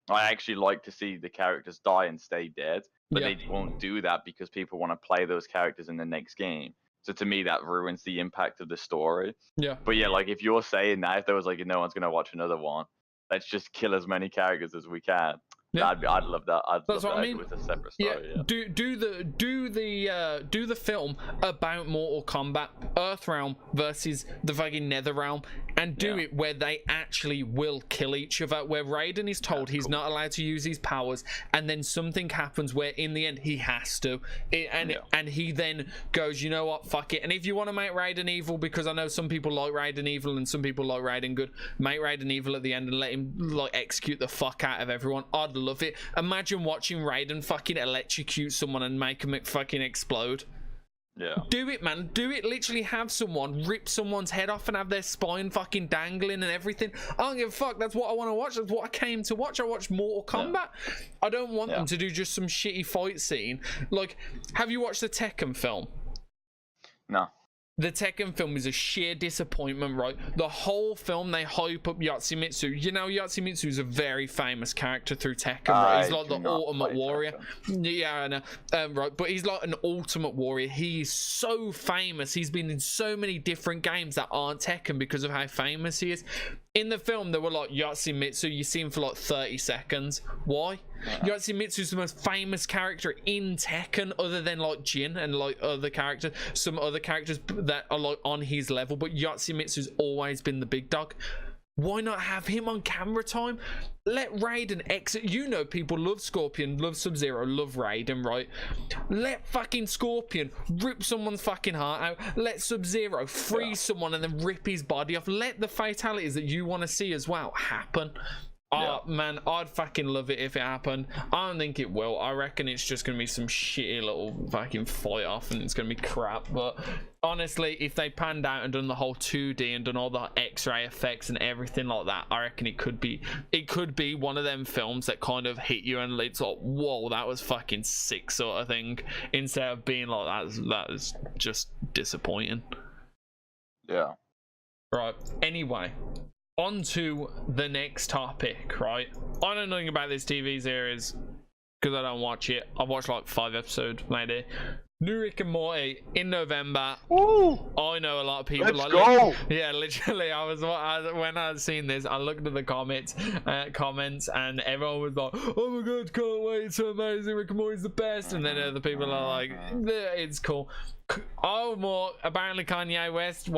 I actually like to see the characters die and stay dead, but they won't do that because people want to play those characters in the next game. So to me, that ruins the impact of the story. Yeah. But yeah, like if you're saying that, if there was like no one's gonna watch another one, let's just kill as many characters as we can. Yeah. I'd love that. That's what I mean. With a separate story. Yeah. Do the film about Mortal Kombat, Earthrealm versus the fucking Netherrealm, and do it where they actually will kill each other. Where Raiden is told he's not allowed to use his powers, and then something happens where in the end he has to, and he then goes, you know what, fuck it. And if you want to make Raiden evil, because I know some people like Raiden evil and some people like Raiden good, make Raiden evil at the end and let him like execute the fuck out of everyone. I'd love it. Imagine watching Raiden fucking electrocute someone and make him fucking explode. Yeah. Do it, man. Do it. Literally have someone rip someone's head off and have their spine fucking dangling and everything. I don't give a fuck. That's what I want to watch. That's what I came to watch. I watched Mortal Kombat. I don't want them to do just some shitty fight scene. Like, have you watched the Tekken film? No. The Tekken film is a sheer disappointment, right? The whole film, they hype up Yoshimitsu. You know, Yoshimitsu is a very famous character through Tekken, right? He's like the ultimate warrior. Yeah, I know. Right, but he's like an ultimate warrior. He's so famous. He's been in so many different games that aren't Tekken because of how famous he is. In the film, they were like, Yoshimitsu, you see him for like 30 seconds. Why? Yoshimitsu's the most famous character in Tekken, other than like Jin and like other characters, some other characters that are like on his level, but Yoshimitsu's always been the big dog. Why not have him on camera time? Let Raiden exit. You know, people love Scorpion, love Sub-Zero, love Raiden, right? Let fucking Scorpion rip someone's fucking heart out. Let Sub-Zero freeze someone and then rip his body off. Let the fatalities that you want to see as well happen. Oh man, I'd fucking love it if it happened. I don't think it will. I reckon it's just gonna be some shitty little fucking fight off and it's gonna be crap. But honestly, if they panned out and done the whole 2D and done all the X-ray effects and everything like that, I reckon it could be one of them films that kind of hit you and it's like, whoa, that was fucking sick sort of thing, instead of being like that is just disappointing. Yeah. Right. Anyway, on to the next topic, right? I don't know nothing about this TV series because I don't watch it. I've watched like 5 episodes, maybe. New Rick and Morty in November. Ooh, I know a lot of people. Let's go. Yeah, literally. When I seen this, I looked at the comments, and everyone was like, "Oh my god, can't wait! It's so amazing! Rick and Morty's the best." And then other people are like, "It's cool." Oh, more apparently Kanye West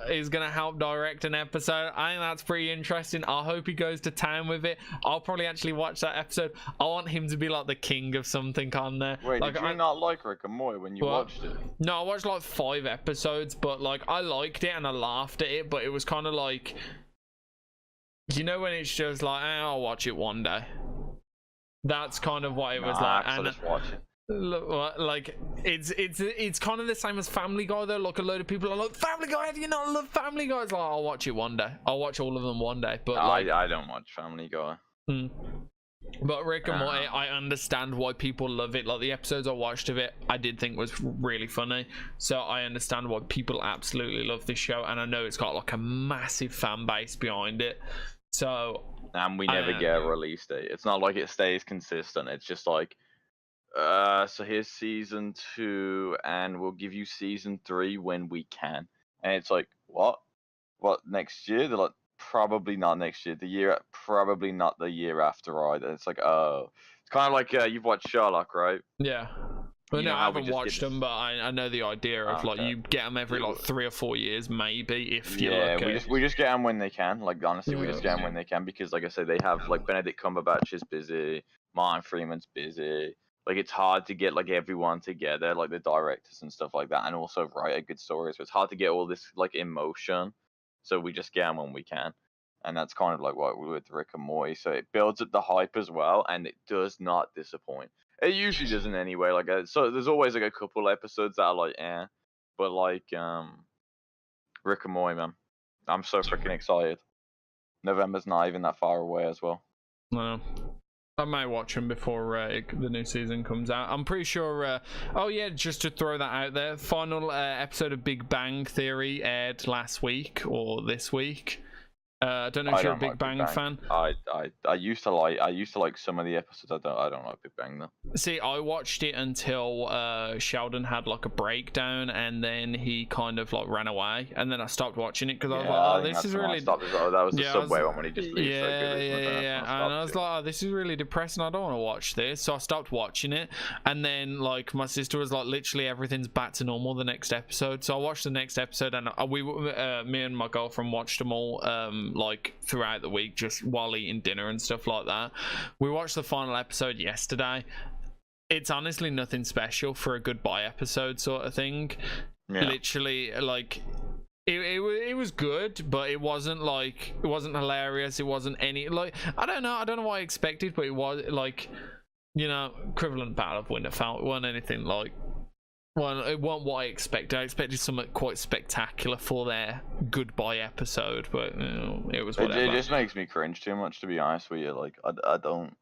is gonna help direct an episode. I think that's pretty interesting. I hope he goes to town with it. I'll probably actually watch that episode. I want him to be like the king of something on there. Wait, did you not like Rick and Morty when you watched it? No, I watched like 5 episodes, but like I liked it and I laughed at it, but it was kind of like, you know, when it's just like, I'll watch it one day. That's kind of what it was like. And just watch it. Like it's kind of the same as Family Guy though. Like a load of people are like, Family Guy, how do you not love Family Guy? It's like, I'll watch it one day. I'll watch all of them one day. But I don't watch Family Guy. But Rick and Morty, I understand why people love it. Like the episodes I watched of it, I did think was really funny. So I understand why people absolutely love this show, and I know it's got like a massive fan base behind it. So and we never get a release date. It's not like it stays consistent. It's just like, so here's season 2 and we'll give you season 3 when we can. And it's like, what next year? They're like, probably not next year, probably not the year after either. It's like, oh, it's kind of like you've watched Sherlock, right? Yeah, but no, I haven't watched them, but I know the idea of like you get them every like 3 or 4 years maybe, if you we just get them when they can. Like honestly, we just get them when they can, because like I said, they have like Benedict Cumberbatch is busy, Martin Freeman's busy. Like it's hard to get like everyone together, like the directors and stuff like that, and also write a good story. So it's hard to get all this like emotion. So we just get them when we can, and that's kind of like what we with Rick and Morty. So it builds up the hype as well, and it does not disappoint. It usually doesn't anyway. Like so, there's always like a couple episodes that are like, but like Rick and Morty, man, I'm so freaking excited. November's not even that far away as well. No. I may watch them before the new season comes out. I'm pretty sure. Oh yeah, just to throw that out there, final episode of Big Bang Theory aired last week or this week. I don't know if you're a Big Bang fan. I used to like some of the episodes. I don't like Big Bang though. See, I watched it until Sheldon had like a breakdown, and then he kind of like ran away, and then I stopped watching it because I was like, oh, this is really. That was the subway one when he just leaves. Yeah. And I was like, oh, this is really depressing. I don't want to watch this, so I stopped watching it. And then like my sister was like, literally everything's back to normal the next episode. So I watched the next episode, and me and my girlfriend watched them all. Like throughout the week, just while eating dinner and stuff like that. We watched the final episode yesterday. It's honestly nothing special for a goodbye episode sort of thing. Yeah. Literally, like it was good, but it wasn't hilarious. It wasn't any like I don't know what I expected, but it was like, you know, equivalent Battle of Winterfell. It wasn't anything like. Well, it wasn't what I expected. I expected something quite spectacular for their goodbye episode, but you know, it was whatever. It just makes me cringe too much, to be honest with you. Like, I don't.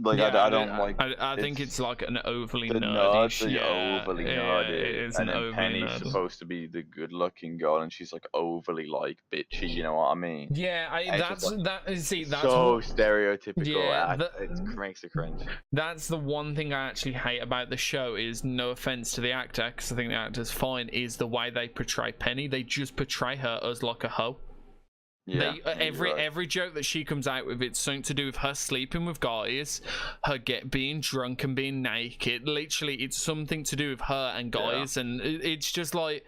Like, yeah, I don't like. I think it's like an overly nerdy. Overly nerdy. And then Penny's supposed to be the good-looking girl, and she's like overly like bitchy. You know what I mean? Yeah, that's so stereotypical. Yeah, it makes it cringe. That's the one thing I actually hate about the show. Is no offense to the actor, because I think the actor's fine. Is the way they portray Penny. They just portray her as like a hoe. Yeah, every joke that she comes out with, it's something to do with her sleeping with guys, her being drunk and being naked. Literally, it's something to do with her and guys, and it's just like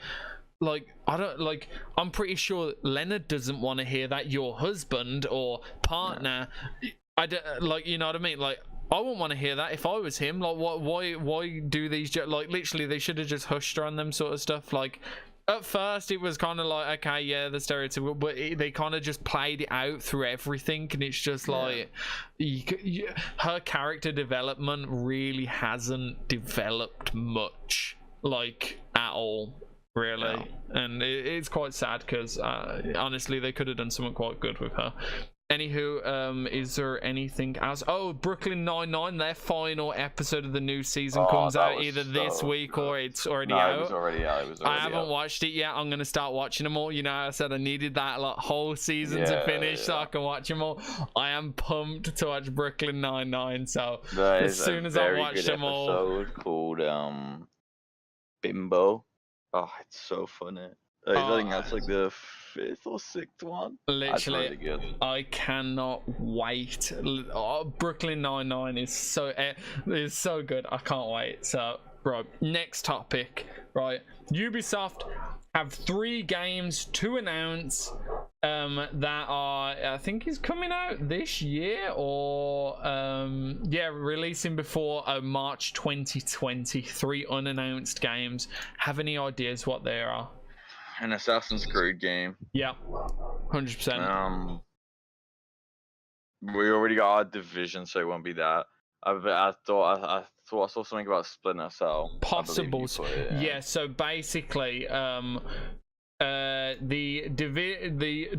I don't like. I'm pretty sure Leonard doesn't want to hear that your husband or partner. I don't like. You know what I mean? Like, I wouldn't want to hear that if I was him. Like, why do these jokes? Like, literally, they should have just hushed her on them sort of stuff. Like. At first, it was kind of like, okay, yeah, the stereotypical, but they kind of just played it out through everything, and it's just like, her character development really hasn't developed much, like, at all, really. And it's quite sad, because, honestly, they could have done something quite good with her. Anywho, is there anything else? Oh, Brooklyn Nine-Nine, their final episode of the new season comes out either this week or it's already out. It was already out. I haven't watched it yet. I'm going to start watching them all. You know, I said I needed that like whole season to finish so I can watch them all. I am pumped to watch Brooklyn Nine-Nine, so as soon as I watch them all. There's a episode called Bimbo. Oh, it's so funny. I think that's like the 5th or 6th one. Literally, really good. I cannot wait. Brooklyn Nine-Nine is so good. I can't wait. So, right, next topic. Right, Ubisoft have 3 games to announce that are, I think, is coming out this year or releasing before March 2020. 3 unannounced games. Have any ideas what they are? An Assassin's Creed game. Yeah, 100%. We already got our Division, so it won't be that. I thought I saw something about Splinter Cell. Possible. Yeah. So basically, the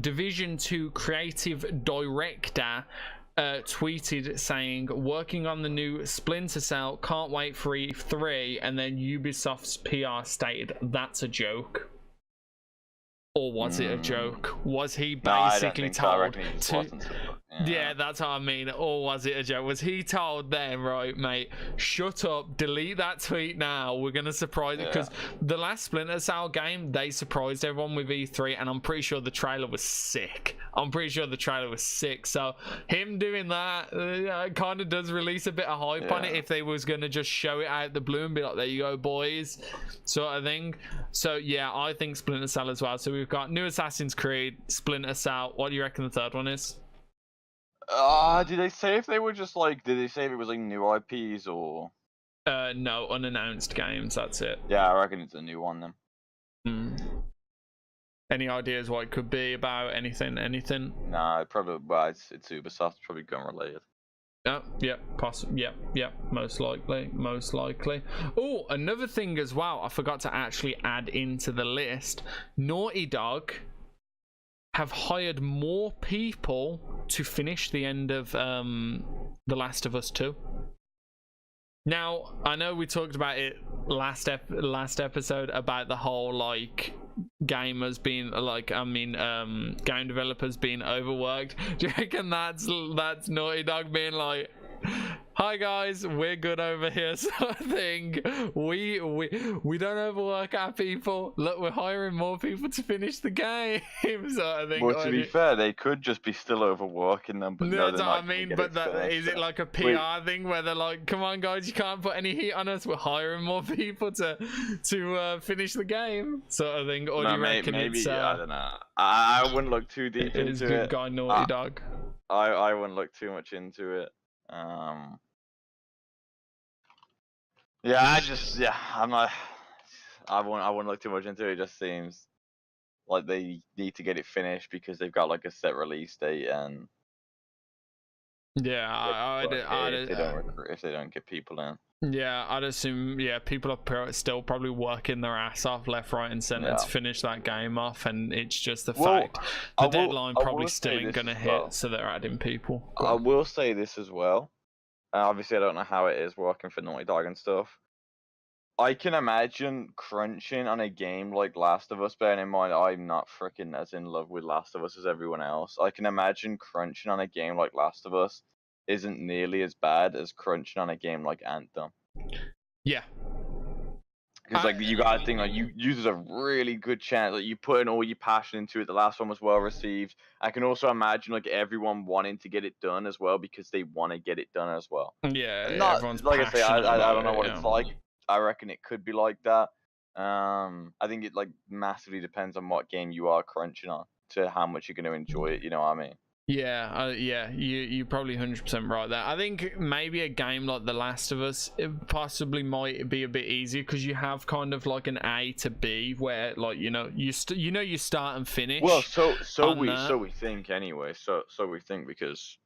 Division 2 creative director tweeted saying, working on the new Splinter Cell, can't wait for E3, and then Ubisoft's PR stated, that's a joke. Or was it a joke? Was he basically told to... Yeah, that's what I mean. Or was it a joke? Was he told them, right, mate, shut up, delete that tweet now, we're going to surprise it? Because the last Splinter Cell game, they surprised everyone with E3, and I'm pretty sure the trailer was sick. So him doing that kind of does release a bit of hype on it if they was going to just show it out the blue and be like, there you go, boys, sort of thing. So, yeah, I think Splinter Cell as well. So we've got new Assassin's Creed, Splinter Cell. What do you reckon the third one is? Did they say if they were just like, did they say if it was like new IPs or? No, unannounced games, that's it. Yeah, I reckon it's a new one then. Any ideas what it could be about? Anything? Nah, probably, well, it's Ubisoft, probably gun related. Most likely. Oh, another thing as well, I forgot to actually add into the list. Naughty Dog have hired more people to finish the end of The Last of Us 2. Now, I know we talked about it last episode about the whole like gamers being like, game developers being overworked. Do you reckon that's Naughty Dog being like, hi guys, we're good over here, sort of thing. We don't overwork our people. Look, we're hiring more people to finish the game, sort of thing. Well, to be fair, they could just be still overworking them, but no, that's what I mean. But is it like a PR thing where they're like, come on guys, you can't put any heat on us, we're hiring more people to finish the game, sort of thing? Or do you reckon maybe it's I don't know. I wouldn't look too deep into it. Good guy Naughty Dog. I wouldn't look too much into it. I'm not. I wouldn't look too much into it. It just seems like they need to get it finished because they've got like a set release date, and if they don't get people in. Yeah, I'd assume. Yeah, people are still probably working their ass off left, right, and center to finish that game off, and it's just the fact the deadline probably still ain't gonna hit, so they're adding people. I will say this as well. Obviously, I don't know how it is working for Naughty Dog and stuff. I can imagine crunching on a game like Last of Us, bearing in mind I'm not freaking as in love with Last of Us as everyone else. I can imagine crunching on a game like Last of Us isn't nearly as bad as crunching on a game like Anthem. Yeah. Because like you gotta think like there's a really good chance like you put in all your passion into it. The last one was well received. I can also imagine like everyone wanting to get it done as well because they want to get it done as well. Yeah, everyone's like I say, I don't know what it's like. I reckon it could be like that. I think it like massively depends on what game you are crunching on to how much you're going to enjoy it. You know what I mean? Yeah, you're probably 100% right there. I think maybe a game like The Last of Us it possibly might be a bit easier because you have kind of like an A to B where like you start and finish. Well, so we think anyway. So we think because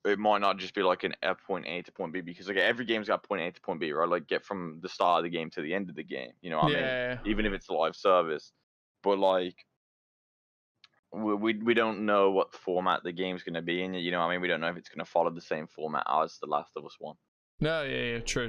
it might not just be like a point A to point B because like every game's got point A to point B, right? Like get from the start of the game to the end of the game. You know what I mean? Even if it's live service, but like. We don't know what format the game's going to be in. You know what I mean? We don't know if it's going to follow the same format as The Last of Us one. No, yeah, true.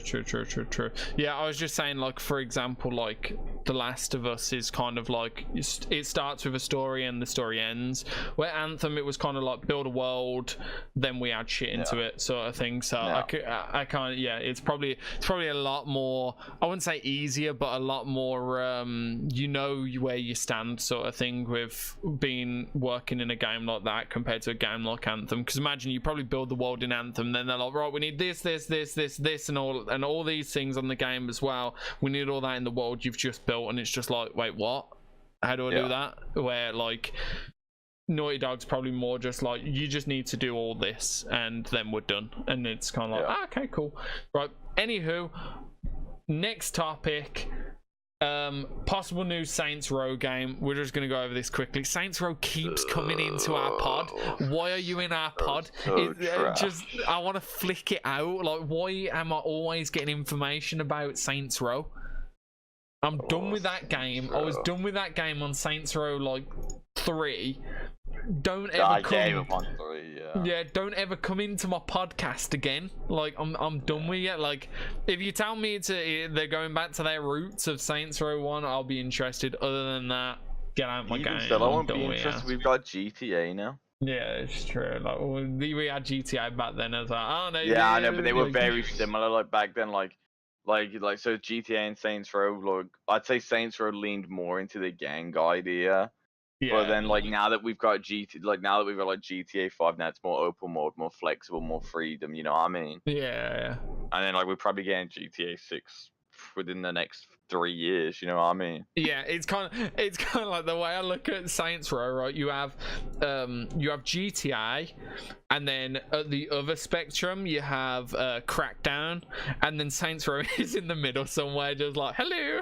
Yeah, I was just saying, like, for example, like, The Last of Us is kind of like, it starts with a story and the story ends. Where Anthem, it was kind of like build a world, then we add shit into it, sort of thing. So I can't, it's probably a lot more, I wouldn't say easier, but a lot more, you know where you stand, sort of thing, with working in a game like that compared to a game like Anthem. Because imagine you probably build the world in Anthem, then they're like, right, we need this and all these things on the game as well. We need all that in the world you've just built, and it's just like, wait, what? How do I do that? Where like Naughty Dog's probably more just like, you just need to do all this and then we're done, and it's kind of like okay, cool, right. Anywho, next topic. Possible new Saints Row game. We're just gonna go over this quickly. Saints Row keeps coming into our pod. Why are you in our pod? I want to flick it out. Like, why am I always getting information about Saints Row? I'm done with that game. I was done with that game on Saints Row like 3. Don't ever don't ever come into my podcast again. Like I'm done with it. Like if you tell me they're going back to their roots of Saints Row 1, I'll be interested. Other than that, get out my game. Still, I won't be interested. We've got GTA now. Yeah, it's true. Like we had GTA back then as well. I don't know. Yeah, I know, but they were very similar. Like back then, like so GTA and Saints Row. Like I'd say Saints Row leaned more into the gang idea. Yeah. But then, like now that we've got GTA 5, now it's more open world, more flexible, more freedom. You know what I mean? Yeah. And then, like, we're probably getting GTA 6 within the next 3 years. You know what I mean? Yeah, it's kind of like the way I look at Saints Row. Right, you have GTA, and then at the other spectrum you have Crackdown, and then Saints Row is in the middle somewhere, just like hello,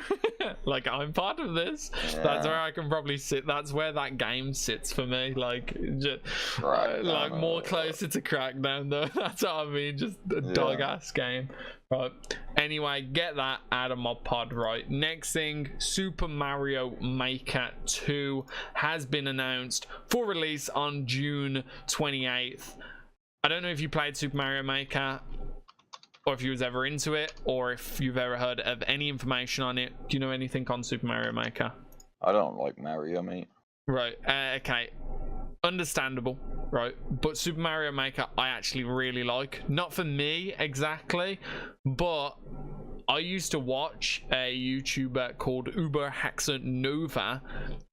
like I'm part of this. Yeah. That's where I can probably sit. That's where that game sits for me. Like, just like more closer to Crackdown though. That's what I mean. Just a dog ass game. Right. Anyway, get that out of my pod, right? right, next thing, Super Mario Maker 2 has been announced for release on June 28th. I don't know if you played Super Mario Maker, or if you was ever into it, or if you've ever heard of any information on it. Do you know anything on Super Mario Maker? I don't like Mario, mate. Right, okay. Understandable, right? But Super Mario Maker I actually really like. Not for me exactly, but I used to watch a YouTuber called Nova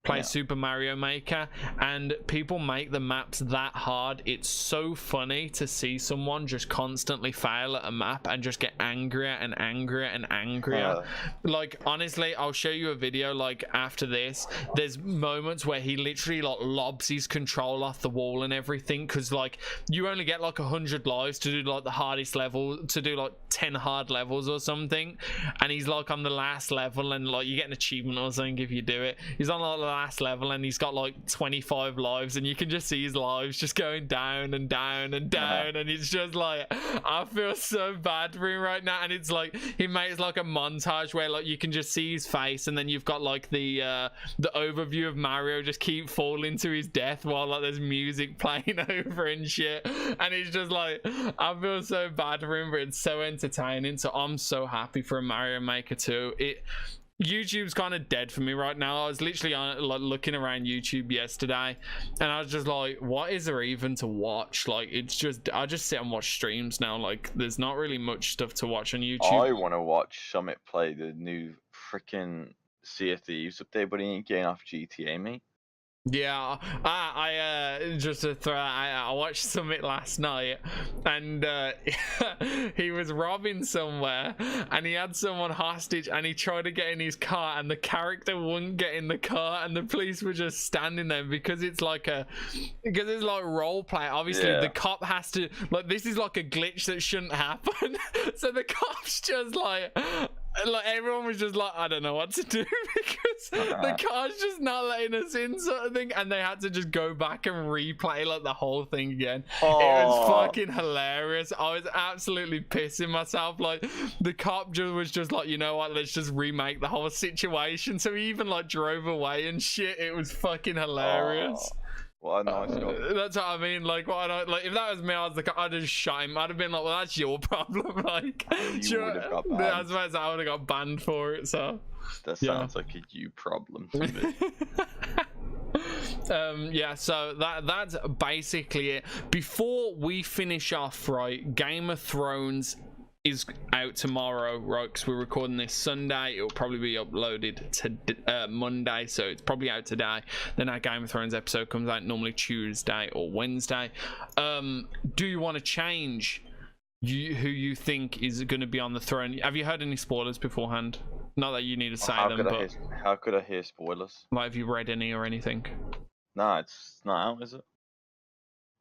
play Super Mario Maker, and people make the maps that hard. It's so funny to see someone just constantly fail at a map and just get angrier and angrier and angrier. Like, honestly, I'll show you a video like after this. There's moments where he literally like lobs his control off the wall and everything, because like you only get like 100 lives to do like the hardest level, to do like 10 hard levels or something, and he's like on the last level, and like you get an achievement or something if you do it. He's on like the last level and he's got like 25 lives, and you can just see his lives just going down and down and down, and it's just like, I feel so bad for him right now. And it's like he makes like a montage where like you can just see his face, and then you've got like the overview of Mario just keep falling to his death while like there's music playing over and shit, and it's just like, I feel so bad for him, but it's so entertaining. So I'm so happy for a Mario Maker 2. YouTube's kind of dead for me right now. I was literally on, like, looking around YouTube yesterday, and I was just like, what is there even to watch? Like, it's just, I just sit and watch streams now. Like, there's not really much stuff to watch on YouTube. I want to watch Summit play the new freaking Sea of Thieves update, but he ain't getting off GTA, mate. Yeah, I just to throw I watched Summit last night, and he was robbing somewhere, and he had someone hostage, and he tried to get in his car, and the character wouldn't get in the car, and the police were just standing there because it's like role play. Obviously, the cop has to, like, this is like a glitch that shouldn't happen. So the cop's just like everyone was just like, I don't know what to do, because the car's just not letting us in, sort of thing, and they had to just go back and replay like the whole thing again. It was fucking hilarious. I was absolutely pissing myself. Like, the cop was just like, you know what, let's just remake the whole situation. So he even like drove away and shit. It was fucking hilarious. What a nice guy. That's what I mean. Like, what like if that was me, I'd just shot him. I'd have been like, well, that's your problem. Like, you would have got banned. I would have got banned for it. So that sounds like a you problem to me. Yeah, so that's basically it. Before we finish off, right, Game of Thrones is out tomorrow, right? Because we're recording this Sunday. It'll probably be uploaded to Monday, so it's probably out today. Then our Game of Thrones episode comes out normally Tuesday or Wednesday. Do you want to change who you think is going to be on the throne? Have you heard any spoilers beforehand? Not that you need to say them, but how could I hear spoilers? like, have you read any or anything? No, it's not out, is it?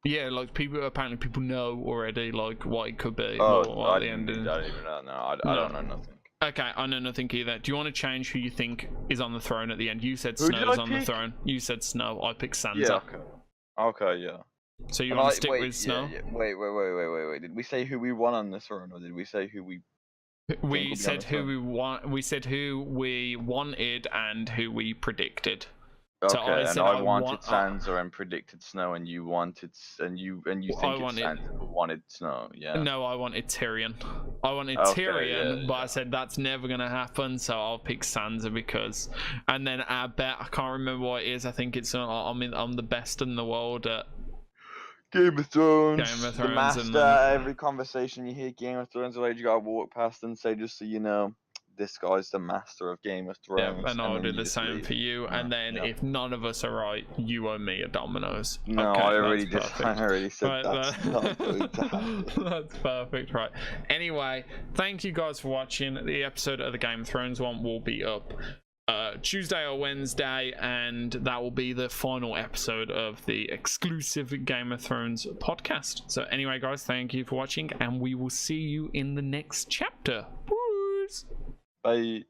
Yeah, like, apparently people know already, like, what it could be. Oh, I don't even know. No, I don't know nothing. Okay, I know nothing either. Do you want to change who you think is on the throne at the end? You said Snow's on the throne. You said Snow. I picked Sansa. Yeah, okay, yeah. So you want to stick with Snow? Yeah. Wait. Did we say who we want on the throne, or did we say who we... We said who we want. We said who we wanted and who we predicted. Okay, so I wanted Sansa and predicted Snow, and you wanted you think Sansa but wanted Snow. Yeah. No, I wanted Tyrion. I wanted Tyrion, but I said that's never gonna happen, so I'll pick Sansa because. And then I bet I can't remember what it is. I think it's I'm the best in the world at Game of Thrones. The master. Every conversation you hear Game of Thrones, you gotta walk past and say, just so you know, this guy's the master of Game of Thrones. Yeah, and I'll do the same for you. And then if none of us are right, you owe me a Domino's. No, okay, I already said right, that's not going to happen. That's perfect, right. Anyway, thank you guys for watching. The episode of the Game of Thrones one will be up Tuesday or Wednesday, and that will be the final episode of the exclusive Game of Thrones podcast. So anyway, guys, thank you for watching, and we will see you in the next chapter. Peace. Bye.